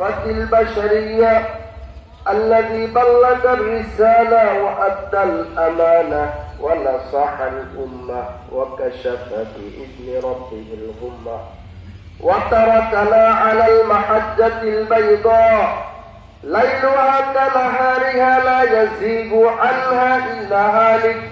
كافة البشرية الذي بلغ الرسالة وأدى الأمانة ونصح الأمة وكشف بإذن ربه الغمة وتركنا على المحجة البيضاء ليلها كنهارها لا يزيغ عنها إلا هالك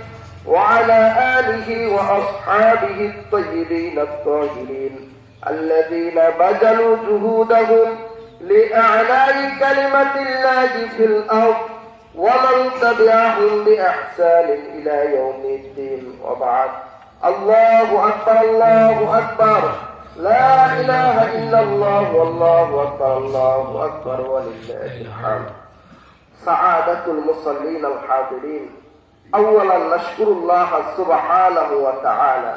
وعلى آله وأصحابه الطيبين الطاهرين الذين بذلوا جهودهم لإعلاء كلمة الله في الأرض ومن تبعهم بإحسان إلى يوم الدين. وبعد. الله أكبر الله أكبر لا إله إلا الله والله أكبر الله أكبر ولله الحمد. سعادة المصلين الحاضرين، أولا نشكر الله سبحانه وتعالى،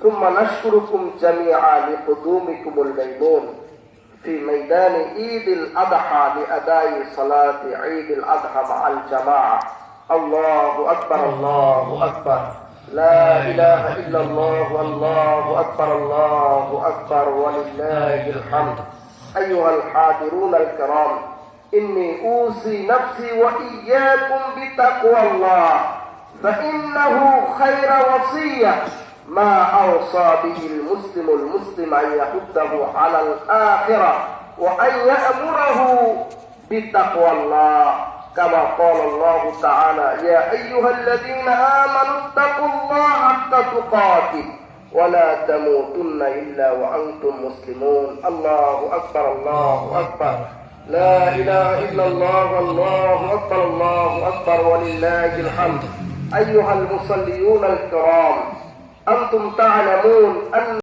ثم نشكركم جميعا لقدومكم الميمون في ميدان عيد الأضحى لأداء صلاة عيد الأضحى مع الجماعة. الله أكبر الله أكبر لا إله إلا الله والله أكبر الله أكبر ولله الحمد. أيها الحاضرون الكرام، إني أوصي نفسي وإياكم بتقوى الله، فإنه خير وصية ما أوصى به المسلم أن يحثه على الآخرة وأن يأمره بتقوى الله، كما قال الله تعالى: يا أيها الذين آمنوا اتقوا الله حق تقاته ولا تموتن إلا وأنتم مسلمون. الله أكبر الله أكبر لا إله إلا الله والله أكبر الله أكبر ولله الحمد. أيها المصليون الكرام، أنتم تعلمون أن